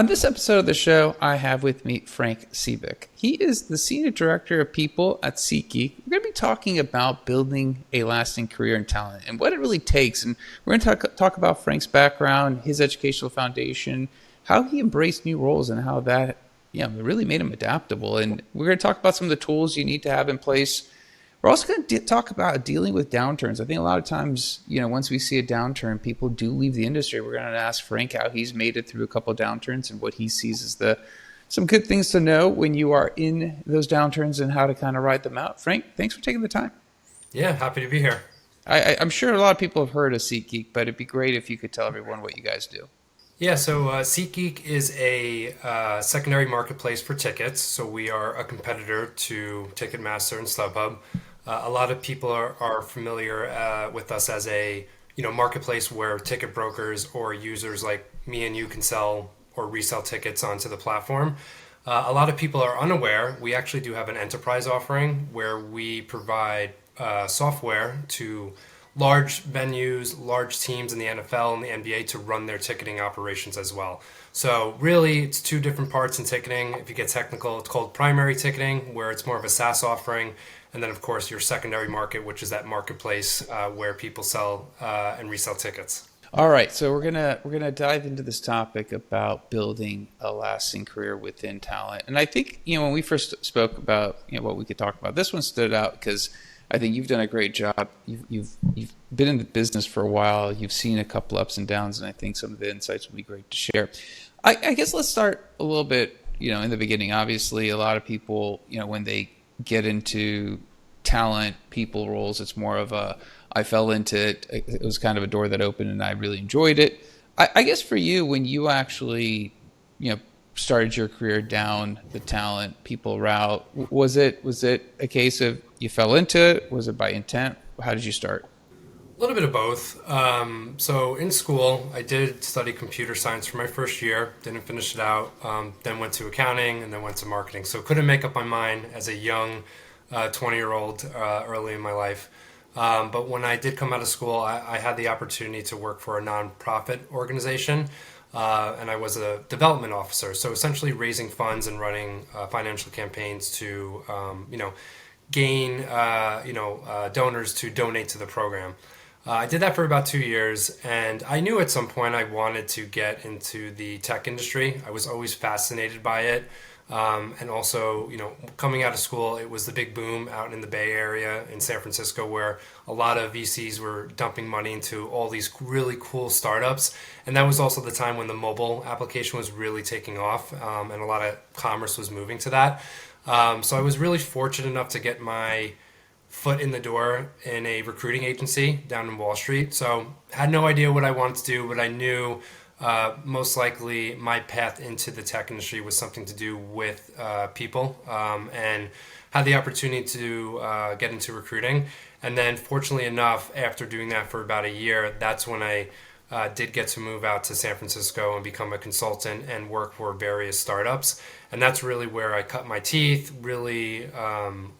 On this episode of the show, I have with me Frank Cebek. He is the Senior Director of People at SeatGeek. We're going to be talking about building a lasting career in talent and what it really takes. And we're going to talk about Frank's background, his educational foundation, how he embraced new roles and how that really made him adaptable. And we're going to talk about some of the tools you need to have in place. We're also going to talk about dealing with downturns. I think a lot of times, once we see a downturn, people do leave the industry. We're going to ask Frank how he's made it through a couple of downturns and what he sees as some good things to know when you are in those downturns and how to kind of ride them out. Frank, thanks for taking the time. Yeah, happy to be here. I'm sure a lot of people have heard of SeatGeek, but it'd be great if you could tell everyone what you guys do. Yeah, so SeatGeek is a secondary marketplace for tickets. So we are a competitor to Ticketmaster and StubHub. A lot of people are familiar with us as a marketplace where ticket brokers or users like me and you can sell or resell tickets onto the platform. A lot of people are unaware. We actually do have an enterprise offering where we provide software to large venues, large teams in the NFL and the NBA to run their ticketing operations as well. So really, it's two different parts in ticketing. If you get technical, it's called primary ticketing, where it's more of a SaaS offering. And then, of course, your secondary market, which is that marketplace where people sell and resell tickets. All right, so we're gonna dive into this topic about building a lasting career within talent. And I think when we first spoke about what we could talk about, this one stood out because I think you've done a great job. You've been in the business for a while. You've seen a couple ups and downs, and I think some of the insights would be great to share. I guess let's start a little bit in the beginning. Obviously, a lot of people when they get into talent people roles, it's more of I fell into it. It was kind of a door that opened and I really enjoyed it. I guess for you, when you actually started your career down the talent people route, was it a case of you fell into it? Was it by intent? How did you start? A little bit of both. So in school, I did study computer science for my first year, didn't finish it out, then went to accounting and then went to marketing. So couldn't make up my mind as a young 20-year-old early in my life. But when I did come out of school, I had the opportunity to work for a nonprofit organization, and I was a development officer. So essentially raising funds and running financial campaigns to, gain, donors to donate to the program. I did that for about 2 years, and I knew at some point I wanted to get into the tech industry. I was always fascinated by it. And also, coming out of school, it was the big boom out in the Bay Area in San Francisco where a lot of VCs were dumping money into all these really cool startups. And that was also the time when the mobile application was really taking off, and a lot of commerce was moving to that. So I was really fortunate enough to get my foot in the door in a recruiting agency down in Wall Street. So had no idea what I wanted to do, but I knew most likely my path into the tech industry was something to do with people, and had the opportunity to get into recruiting. And then fortunately enough, after doing that for about a year, that's when I did get to move out to San Francisco and become a consultant and work for various startups. And that's really where I cut my teeth, really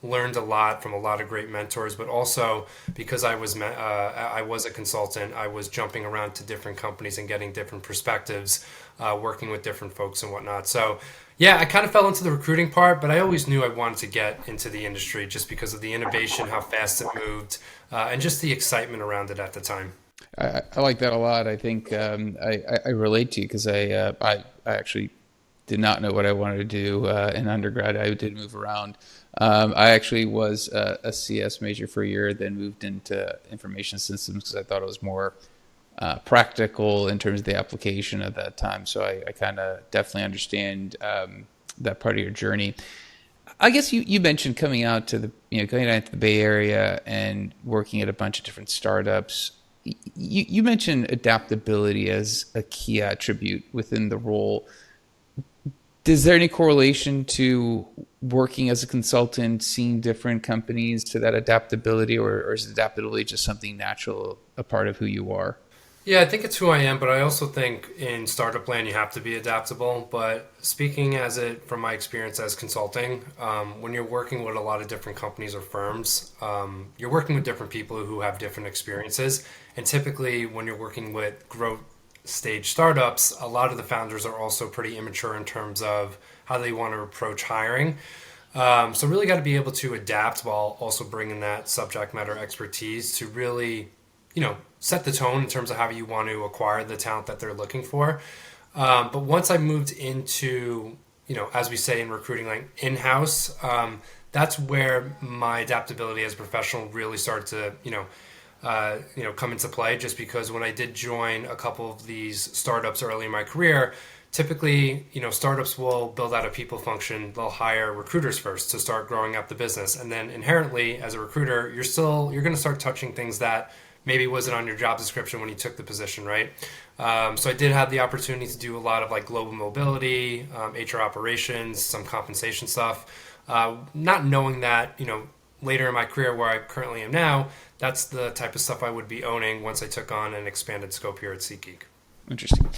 learned a lot from a lot of great mentors, but also because I was a consultant, I was jumping around to different companies and getting different perspectives, working with different folks and whatnot. So yeah, I kind of fell into the recruiting part, but I always knew I wanted to get into the industry just because of the innovation, how fast it moved, and just the excitement around it at the time. I like that a lot. I think I relate to you because I actually did not know what I wanted to do in undergrad. I did move around. I actually was a CS major for a year, then moved into information systems because I thought it was more practical in terms of the application at that time. So I kind of definitely understand that part of your journey. I guess you mentioned coming out to going out to the Bay Area and working at a bunch of different startups. You mentioned adaptability as a key attribute within the role. Is there any correlation to working as a consultant, seeing different companies to that adaptability, or is adaptability just something natural, a part of who you are? Yeah, I think it's who I am, but I also think in startup land you have to be adaptable. But speaking as it from my experience as consulting, when you're working with a lot of different companies or firms, you're working with different people who have different experiences. And typically when you're working with growth stage startups, a lot of the founders are also pretty immature in terms of how they want to approach hiring. So really got to be able to adapt while also bringing that subject matter expertise to really, set the tone in terms of how you want to acquire the talent that they're looking for. But once I moved into, as we say in recruiting, like in-house, that's where my adaptability as a professional really started to, come into play. Just because when I did join a couple of these startups early in my career, typically, startups will build out a people function. They'll hire recruiters first to start growing up the business, and then inherently, as a recruiter, you're going to start touching things that maybe wasn't on your job description when you took the position, right? So I did have the opportunity to do a lot of like global mobility, HR operations, some compensation stuff. Not knowing that, later in my career where I currently am now, that's the type of stuff I would be owning once I took on an expanded scope here at SeatGeek. Interesting.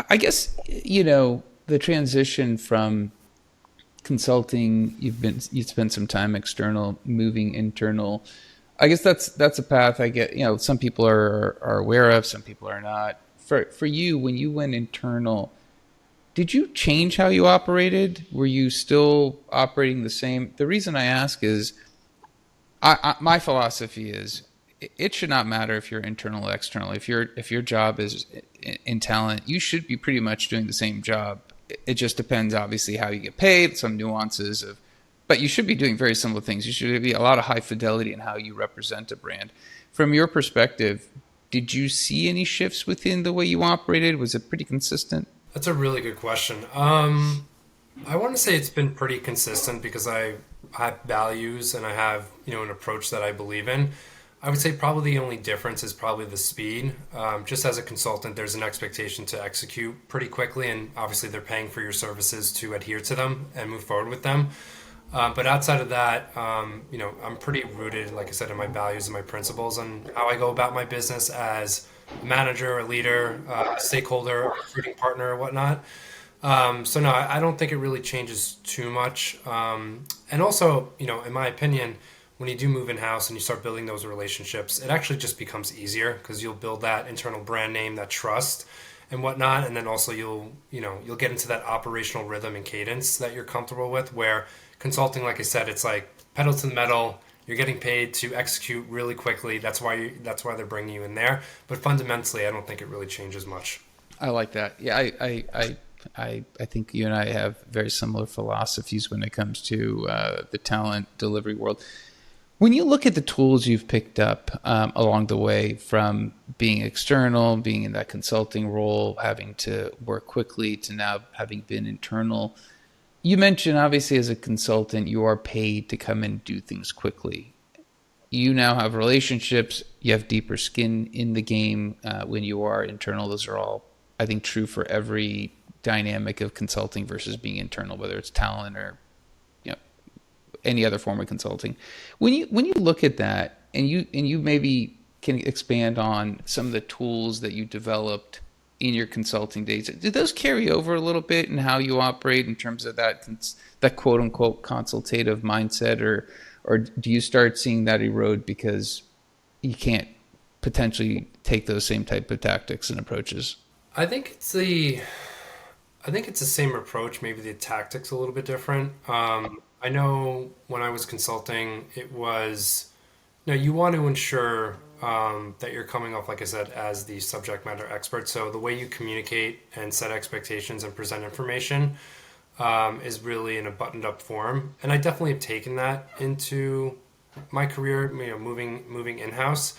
I guess, the transition from consulting, you spent some time external, moving internal. I guess that's a path I get, some people are aware of, some people are not. For you, when you went internal, did you change how you operated? Were you still operating the same? The reason I ask is my philosophy is it should not matter if you're internal or external. If your job is in talent, you should be pretty much doing the same job. It just depends, obviously, how you get paid, some nuances of, but you should be doing very similar things. You should be a lot of high fidelity in how you represent a brand. From your perspective, did you see any shifts within the way you operated? Was it pretty consistent? That's a really good question. I want to say it's been pretty consistent because I have values and I have, an approach that I believe in. I would say probably the only difference is probably the speed. Just as a consultant, there's an expectation to execute pretty quickly, and obviously they're paying for your services to adhere to them and move forward with them. But outside of that, I'm pretty rooted, like I said, in my values and my principles and how I go about my business as a manager, a leader, a stakeholder, a recruiting partner, or whatnot. So no, I don't think it really changes too much. And also, in my opinion, when you do move in house and you start building those relationships, it actually just becomes easier because you'll build that internal brand name, that trust and whatnot. And then also you'll get into that operational rhythm and cadence that you're comfortable with, where consulting, like I said, it's like pedal to the metal. You're getting paid to execute really quickly. That's why they're bringing you in there. But fundamentally, I don't think it really changes much. I like that. Yeah, I think you and I have very similar philosophies when it comes to the talent delivery world. When you look at the tools you've picked up along the way, from being external, being in that consulting role, having to work quickly, to now having been internal, you mentioned obviously as a consultant, you are paid to come and do things quickly. You now have relationships, you have deeper skin in the game when you are internal. Those are all, I think, true for every dynamic of consulting versus being internal, whether it's talent or any other form of consulting. When you look at that, and you maybe can expand on some of the tools that you developed in your consulting days, did those carry over a little bit in how you operate in terms of that quote unquote consultative mindset, or do you start seeing that erode because you can't potentially take those same type of tactics and approaches? I think it's the same approach. Maybe the tactics a little bit different. I know when I was consulting, it was, you want to ensure that you're coming off, like I said, as the subject matter expert. So the way you communicate and set expectations and present information is really in a buttoned up form. And I definitely have taken that into my career, moving in house.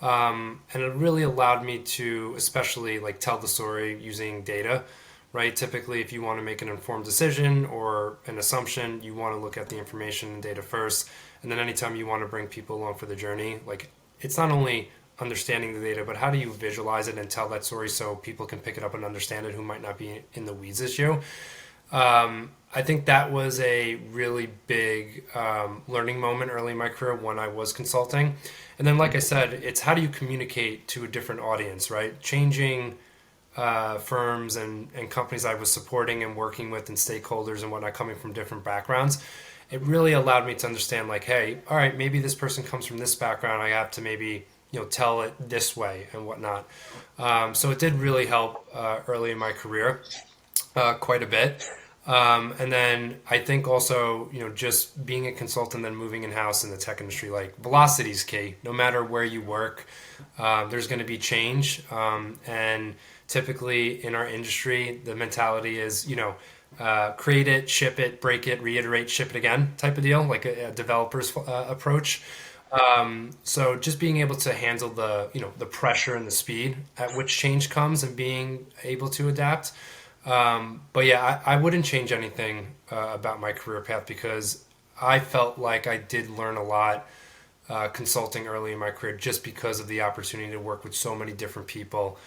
And it really allowed me to especially like tell the story using data, right? Typically, if you want to make an informed decision or an assumption, you want to look at the information and data first. And then anytime you want to bring people along for the journey, like it's not only understanding the data, but how do you visualize it and tell that story so people can pick it up and understand it who might not be in the weeds this year. I think that was a really big learning moment early in my career when I was consulting. And then, like I said, it's how do you communicate to a different audience, right? Changing firms and companies I was supporting and working with and stakeholders and whatnot coming from different backgrounds. It really allowed me to understand like, hey, all right, maybe this person comes from this background. I have to maybe, tell it this way and whatnot. So it did really help early in my career quite a bit. And then I think also, just being a consultant, then moving in house in the tech industry, like velocity is key. No matter where you work, there's going to be change. And typically in our industry, the mentality is, create it, ship it, break it, reiterate, ship it again type of deal, like a developer's approach. So just being able to handle the pressure and the speed at which change comes and being able to adapt. But yeah, I wouldn't change anything about my career path because I felt like I did learn a lot consulting early in my career just because of the opportunity to work with so many different people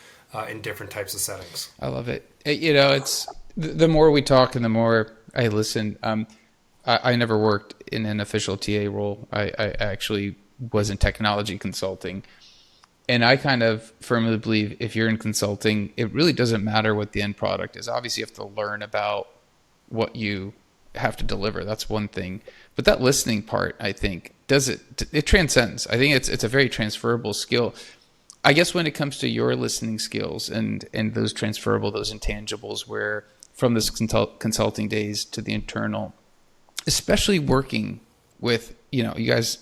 in different types of settings. I love it. It's the more we talk and the more I listen. I never worked in an official TA role. I actually was in technology consulting. And I kind of firmly believe if you're in consulting, it really doesn't matter what the end product is. Obviously, you have to learn about what you have to deliver. That's one thing. But that listening part, I think, it transcends. I think it's a very transferable skill. I guess when it comes to your listening skills and those transferable, those intangibles, where from this consulting days to the internal, especially working with, you guys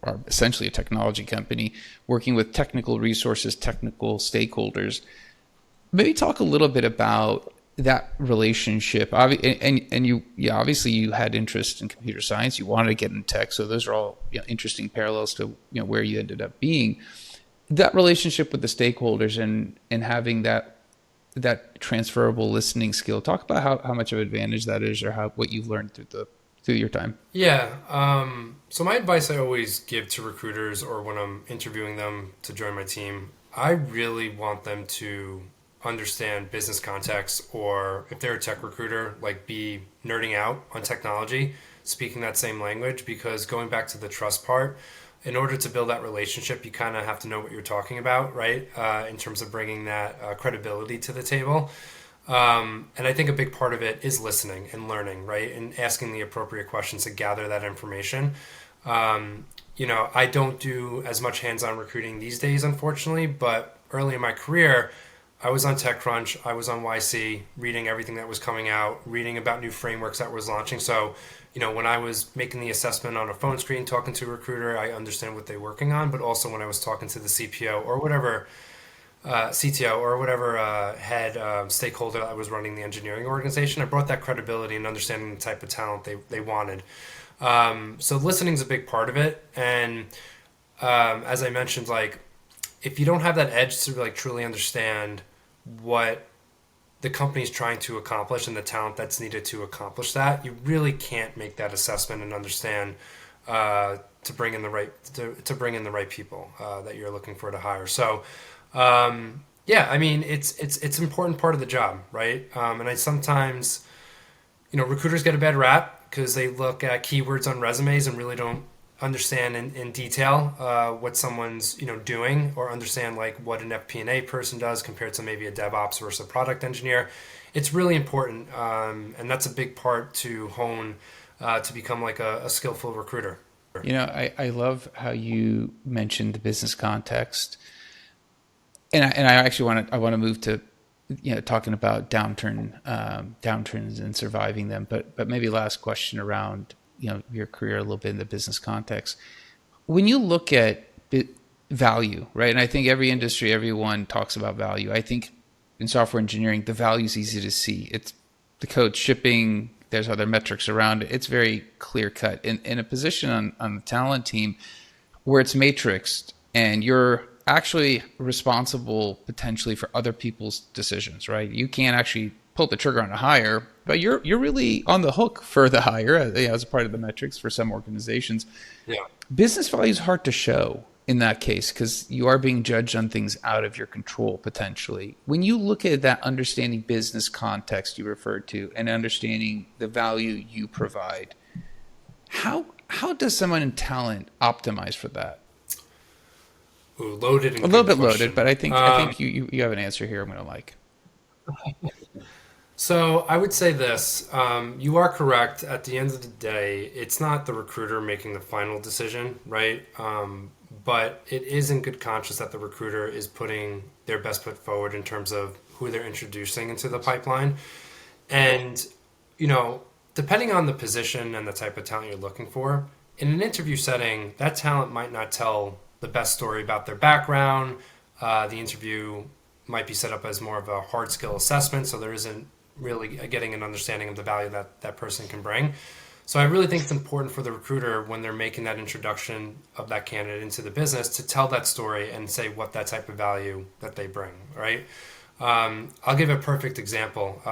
are essentially a technology company working with technical resources, technical stakeholders. Maybe talk a little bit about that relationship. And you, obviously you had interest in computer science. You wanted to get in tech, so those are all interesting parallels to where you ended up being. That relationship with the stakeholders and having that transferable listening skill. Talk about how much of an advantage that is, or what you've learned through your time. Yeah. So my advice I always give to recruiters or when I'm interviewing them to join my team, I really want them to understand business context, or if they're a tech recruiter, like be nerding out on technology, speaking that same language, because going back to the trust part, in order to build that relationship, you kind of have to know what you're talking about, right? In terms of bringing that credibility to the table. And I think a big part of it is listening and learning, right? And asking the appropriate questions to gather that information. I don't do as much hands-on recruiting these days, unfortunately, but early in my career, I was on TechCrunch, I was on YC, reading everything that was coming out, reading about new frameworks that was launching. So, when I was making the assessment on a phone screen, talking to a recruiter, I understand what they're working on, but also when I was talking to the CPO or whatever CTO or whatever head stakeholder that was running the engineering organization, I brought that credibility and understanding the type of talent they wanted. So listening's a big part of it. And as I mentioned, like if you don't have that edge to like truly understand what the company's trying to accomplish and the talent that's needed to accomplish that, you really can't make that assessment and understand to bring in the right people that you're looking for to hire. So yeah, I mean, it's an important part of the job, right? And I sometimes, recruiters get a bad rap because they look at keywords on resumes and really don't understand in detail what someone's doing, or understand like what an FP&A person does compared to maybe a DevOps versus a product engineer. It's really important, and that's a big part to hone to become like a skillful recruiter. I love how you mentioned the business context. And I actually want to move to talking about downturns and surviving them, but maybe last question around your career a little bit in the business context. When you look at value, right? And I think every industry, everyone talks about value. I think in software engineering, the value is easy to see. It's the code shipping. There's other metrics around it. It's very clear cut. In a position on the talent team where it's matrixed and you're actually responsible potentially for other people's decisions, right? You can't actually pull the trigger on a hire, but you're really on the hook for the hire as a part of the metrics for some organizations. Yeah. Business value is hard to show in that case because you are being judged on things out of your control potentially. When you look at that understanding business context you referred to and understanding the value you provide, how does someone in talent optimize for that? Ooh, loaded and a little good bit question. loaded, but I think you have an answer here I'm going to like. So I would say this: you are correct. At the end of the day, it's not the recruiter making the final decision, right? but it is in good conscience that the recruiter is putting their best foot forward in terms of who they're introducing into the pipeline. And, you know, depending on the position and the type of talent you're looking for, in an interview setting, that talent might not tell the best story about their background. The interview might be set up as more of a hard skill assessment, so there isn't really getting an understanding of the value that that person can bring. So I really think it's important for the recruiter when they're making that introduction of that candidate into the business to tell that story and say what that type of value that they bring, right? I'll give a perfect example.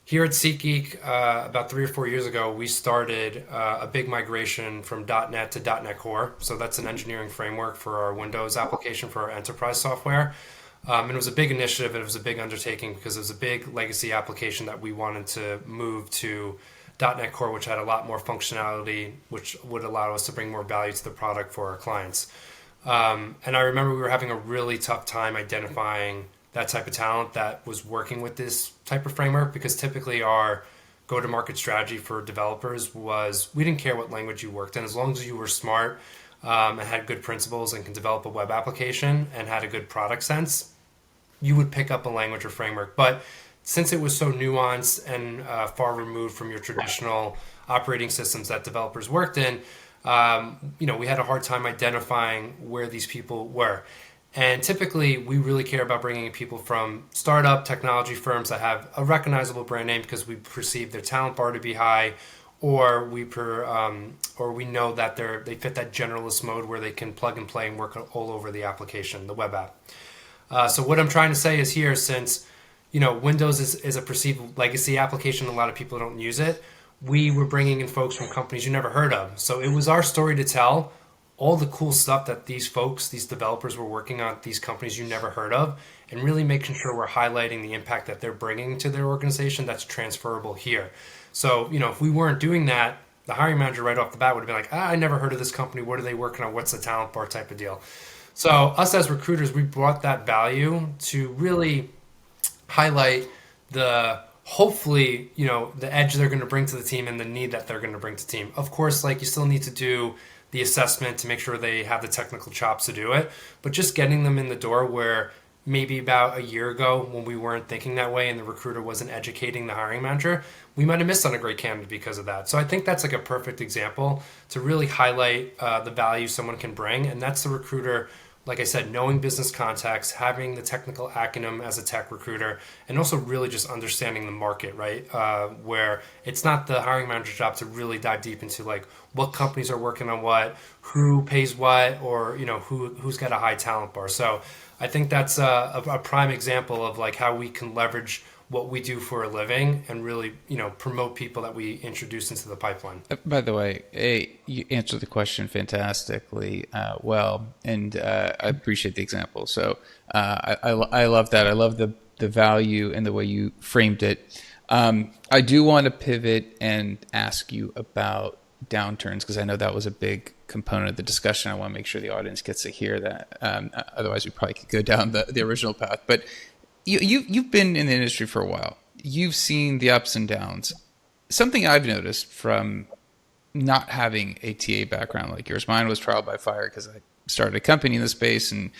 Here at SeatGeek, about 3 or 4 years ago, we started a big migration from .NET to .NET Core. So that's an engineering framework for our Windows application for our enterprise software. And it was a big initiative and it was a big undertaking because it was a big legacy application that we wanted to move to .NET Core, which had a lot more functionality, which would allow us to bring more value to the product for our clients. And I remember we were having a really tough time identifying that type of talent that was working with this type of framework because typically our go-to-market strategy for developers was we didn't care what language you worked in as long as you were smart and had good principles and can develop a web application and had a good product sense, you would pick up a language or framework. But since it was so nuanced and far removed from your traditional operating systems that developers worked in, we had a hard time identifying where these people were. And typically, we really care about bringing in people from startup technology firms that have a recognizable brand name because we perceive their talent bar to be high, or we know that they fit that generalist mode where they can plug and play and work all over the application, the web app. So what I'm trying to say is here, since Windows is a perceived legacy application, a lot of people don't use it. We were bringing in folks from companies you never heard of. So it was our story to tell all the cool stuff that these folks, these developers were working on, these companies you never heard of, and really making sure we're highlighting the impact that they're bringing to their organization that's transferable here. So, if we weren't doing that, the hiring manager right off the bat would have been like, I never heard of this company. What are they working on? What's the talent bar type of deal? So us as recruiters, we brought that value to really highlight hopefully, the edge they're going to bring to the team and the need that they're going to bring to the team. Of course, you still need to do the assessment to make sure they have the technical chops to do it, but just getting them in the door where maybe about a year ago when we weren't thinking that way and the recruiter wasn't educating the hiring manager, we might have missed on a great candidate because of that. So I think that's a perfect example to really highlight the value someone can bring. And that's the recruiter, like I said, knowing business context, having the technical acumen as a tech recruiter, and also really just understanding the market, right? Where it's not the hiring manager's job to really dive deep into what companies are working on what, who pays what, or who's got a high talent bar. So I think that's a prime example of how we can leverage what we do for a living and really promote people that we introduce into the pipeline. By the way, you answered the question fantastically well, and I appreciate the example. So I love that. I love the value and the way you framed it. I do want to pivot and ask you about Downturns because I know that was a big component of the discussion. I want to make sure the audience gets to hear that. Otherwise, we probably could go down the original path. But you've been in the industry for a while. You've seen the ups and downs. Something I've noticed from not having a TA background like yours, mine was trial by fire because I started a company in the space, and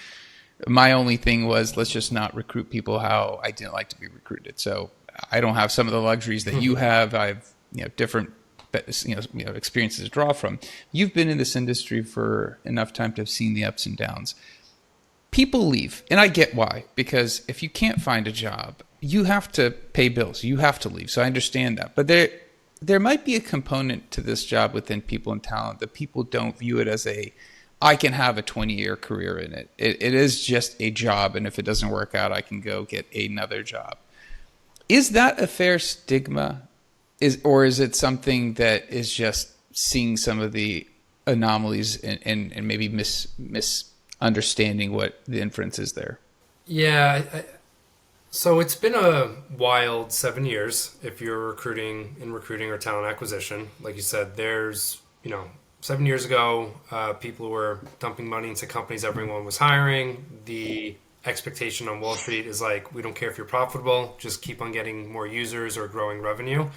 my only thing was let's just not recruit people how I didn't like to be recruited. So I don't have some of the luxuries that you have. I've different experiences to draw from. You've been in this industry for enough time to have seen the ups and downs. People leave, and I get why, because if you can't find a job, you have to pay bills. You have to leave. So I understand that. But there might be a component to this job within people and talent that people don't view it as I can have a 20-year career in it. It is just a job, and if it doesn't work out, I can go get another job. Is that a fair stigma? Or is it something that is just seeing some of the anomalies and maybe misunderstanding what the inference is there? Yeah. So it's been a wild 7 years if you're recruiting or talent acquisition. Like you said, there's, 7 years ago, people were dumping money into companies everyone was hiring. The expectation on Wall Street is we don't care if you're profitable, just keep on getting more users or growing revenue.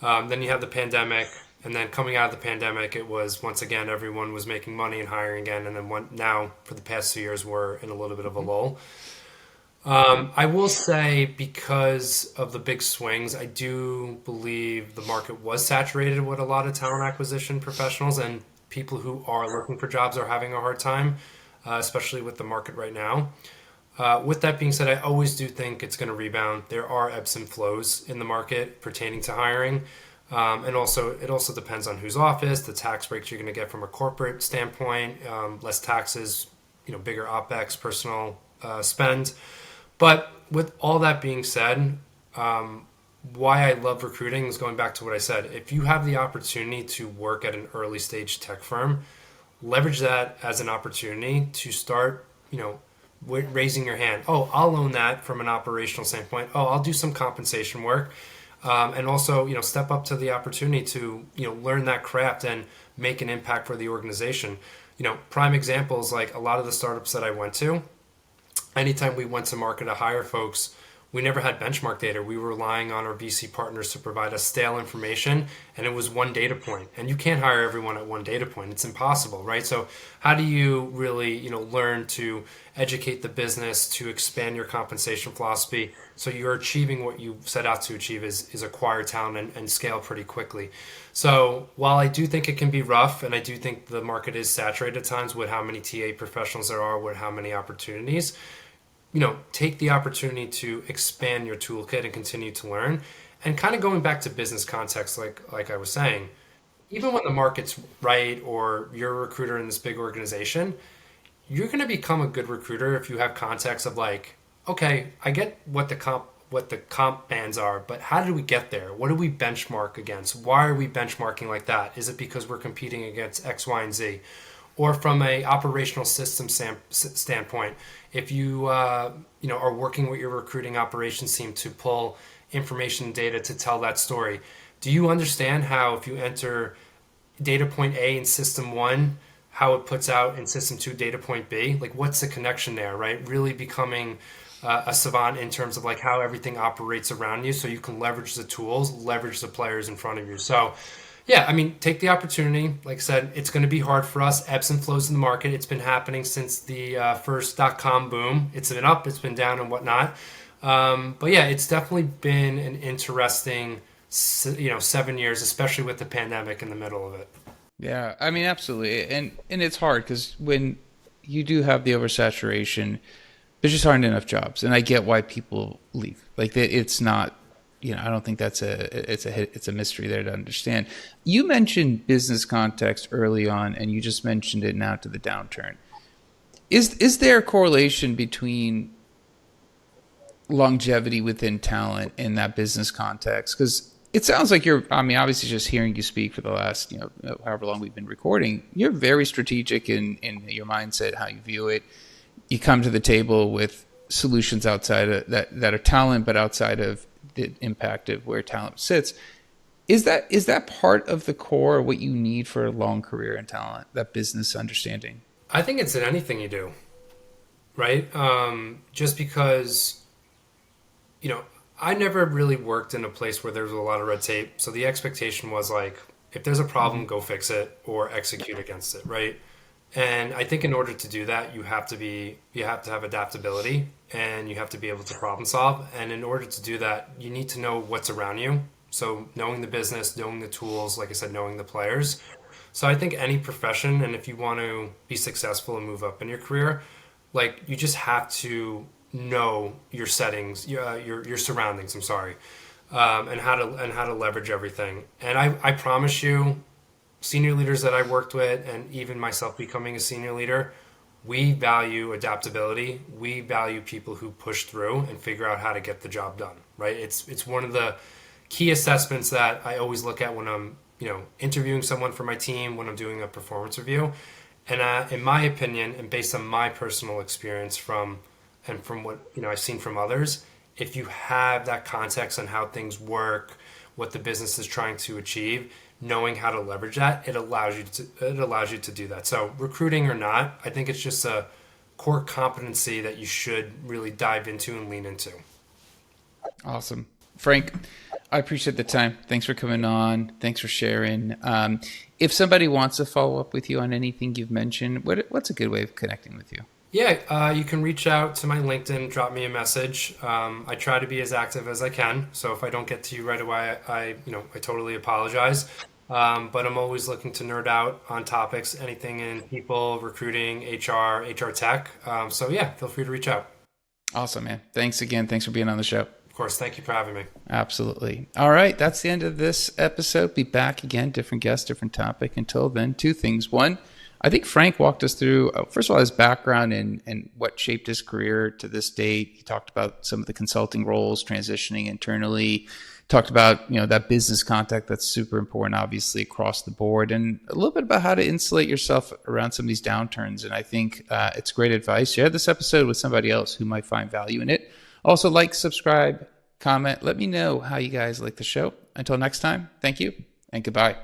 Then you have the pandemic, And then coming out of the pandemic, it was once again everyone was making money and hiring again. And then now for the past 2 years, we're in a little bit of a lull. I will say because of the big swings, I do believe the market was saturated with a lot of talent acquisition professionals, and people who are looking for jobs are having a hard time, especially with the market right now. With that being said, I always do think it's going to rebound. There are ebbs and flows in the market pertaining to hiring. And also, it also depends on whose office, the tax breaks you're going to get from a corporate standpoint, less taxes, bigger OpEx, personal spend. But with all that being said, why I love recruiting is going back to what I said. If you have the opportunity to work at an early stage tech firm, leverage that as an opportunity to start, raising your hand. Oh, I'll own that from an operational standpoint. Oh, I'll do some compensation work. And also, step up to the opportunity to, learn that craft and make an impact for the organization. Prime examples, like a lot of the startups that I went to, anytime we went to market to hire folks, we never had benchmark data. We were relying on our VC partners to provide us stale information, and it was one data point. And you can't hire everyone at one data point. It's impossible, right? So how do you really, learn to educate the business to expand your compensation philosophy so you're achieving what you set out to achieve is acquire talent and scale pretty quickly. So while I do think it can be rough, and I do think the market is saturated at times with how many TA professionals there are, with how many opportunities, take the opportunity to expand your toolkit and continue to learn. And kind of going back to business context, like I was saying, even when the market's right or you're a recruiter in this big organization, you're going to become a good recruiter if you have context of like, okay, I get what the comp bands are, but how did we get there? What do we benchmark against? Why are we benchmarking like that? Is it because we're competing against X, Y, and Z? Or from a operational system standpoint, if you are working with your recruiting operations team to pull information and data to tell that story, do you understand how if you enter data point A in system one, how it puts out in system two data point B? Like what's the connection there, right? Really becoming a savant in terms of like how everything operates around you, so you can leverage the tools, leverage the players in front of you. So yeah, I mean, take the opportunity. Like I said, it's going to be hard for us. Ebbs and flows in the market. It's been happening since the first .com boom. It's been up, it's been down, and whatnot. But yeah, it's definitely been an interesting, 7 years, especially with the pandemic in the middle of it. Yeah, I mean, absolutely. And it's hard because when you do have the oversaturation, there just aren't enough jobs. And I get why people leave. Like it's not, I don't think it's a mystery there to understand. You mentioned business context early on, and you just mentioned it now to the downturn. Is there a correlation between longevity within talent in that business context? Because it sounds like obviously just hearing you speak for the last, however long we've been recording, you're very strategic in your mindset, how you view it. You come to the table with solutions outside of that are talent, but outside of the impact of where talent sits. Is that part of the core of what you need for a long career in talent, that business understanding? I think it's in anything you do, right? Just because, I never really worked in a place where there was a lot of red tape. So the expectation was like, if there's a problem, go fix it or execute against it, right? And I think in order to do that, you have to have adaptability and you have to be able to problem solve. And in order to do that, you need to know what's around you. So knowing the business, knowing the tools, like I said, knowing the players. So I think any profession, and if you want to be successful and move up in your career, like you just have to know your settings, your surroundings. I'm sorry, and how to leverage everything. And I promise you, senior leaders that I worked with, and even myself becoming a senior leader, we value adaptability. We value people who push through and figure out how to get the job done. Right? It's one of the key assessments that I always look at when I'm interviewing someone for my team, when I'm doing a performance review. And in my opinion, and based on my personal experience from what I've seen from others, if you have that context on how things work, what the business is trying to achieve, knowing how to leverage that, it allows you to do that. So recruiting or not, I think it's just a core competency that you should really dive into and lean into. Awesome. Frank, I appreciate the time. Thanks for coming on. Thanks for sharing. If somebody wants to follow up with you on anything you've mentioned, what's a good way of connecting with you? Yeah, you can reach out to my LinkedIn, drop me a message. I try to be as active as I can, so if I don't get to you right away, I totally apologize. But I'm always looking to nerd out on topics, anything in people, recruiting, HR tech. So yeah, feel free to reach out. Awesome, man. Thanks again. Thanks for being on the show. Of course, thank you for having me. Absolutely. All right. That's the end of this episode. Be back again. Different guest, different topic. Until then, two things. One, I think Frank walked us through, first of all, his background and what shaped his career to this date. He talked about some of the consulting roles, transitioning internally, talked about, that business contact that's super important, obviously, across the board, and a little bit about how to insulate yourself around some of these downturns. And I think it's great advice. Share this episode with somebody else who might find value in it. Also, like, subscribe, comment. Let me know how you guys like the show. Until next time, thank you and goodbye.